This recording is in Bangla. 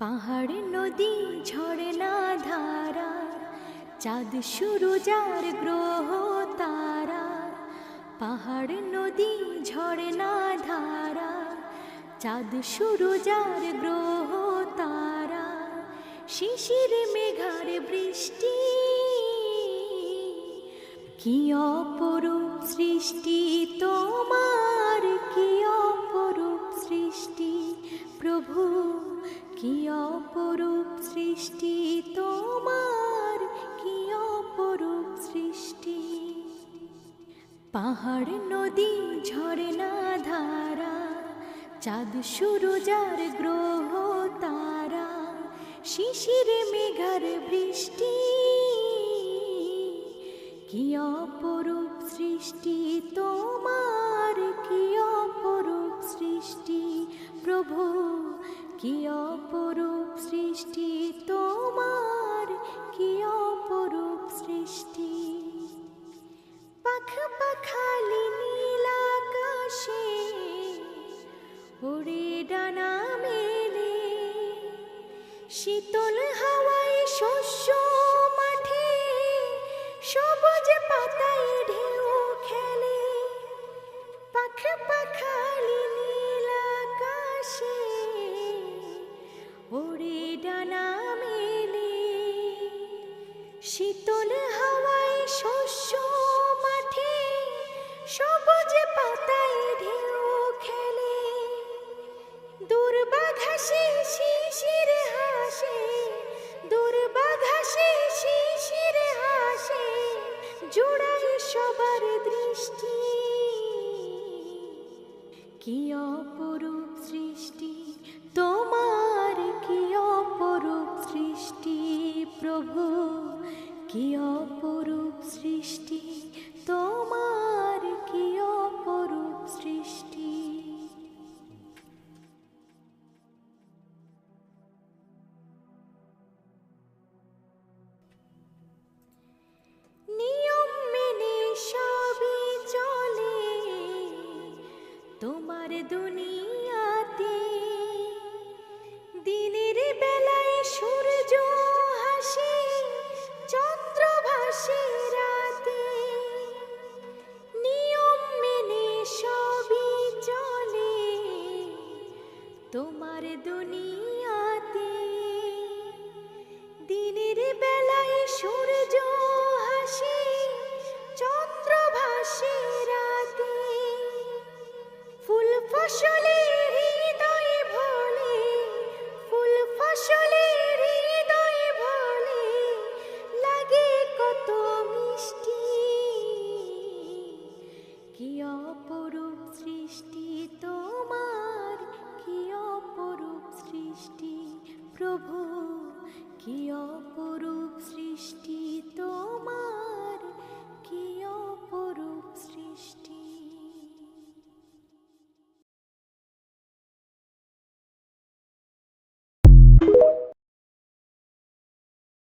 পাহাড় নদী ঝরনা ধারা, চাঁদ সূরজ আর গ্রহ তারা। পাহাড় নদী ঝরনা ধারা, চাঁদ সূরজ আর গ্রহ তারা। শিশির মেঘার বৃষ্টি, কি অপরূপ সৃষ্টি তোমার, কি অপরূপ সৃষ্টি প্রভু, কি অপরূপ সৃষ্টি তোমার, কি অপরূপ সৃষ্টি। পাহাড় নদী ঝরনা ধারা, চাঁদ সূরজ আর গ্রহ তারা। শিশির মেঘার বৃষ্টি, কি অপরূপ সৃষ্টি তোমার, কি অপরূপ সৃষ্টি প্রভু, কি অপরূপ সৃষ্টি তোমার, কি অপরূপ সৃষ্টি। পাখ পাখালি নীল আকাশে ওরে ডানা মেলে, শীতল হাওয়ায় শস্য মাঠে সবুজ পাতায় ঢেউ খেলে। পাখ পাখালি নীল আকাশে ওরে ডানা মেলে, শীতল হাওয়ায় শস্য মাঠে সবুজ পাতায় ঢেউ খেলে। দুর্বাঘাসে শিশির হাসে, দুর্বাঘাসে শিশির হাসে, জোড়ায় সবার দৃষ্টি। কি অপরূপ সৃষ্টি তোমার, কি অপরূপ সৃষ্টি প্রভু, কি অপরূপ সৃষ্টি তোমার, কি অপরূপ সৃষ্টি। নিয়ম মেনে সবই চলে তোমার দুনিয়াতে, দিনের বেলায় সূর্য হাসে, চন্দ্র ভাসে রাতে। নিয়ম মেনে সবই চলে তোমার দুনিয়াতে, দিনের বেলায় সূর্য হাসে, চন্দ্র ভাসে রাতে। ফুল ফসলে হৃদয় ভোলে, ফুল ফসলে হৃদয় ভোলে, লাগে কত মিষ্টি। কি অপরূপ সৃষ্টি তোমার, কি অপরূপ সৃষ্টি প্রভু, কি অপরূপ সৃষ্টি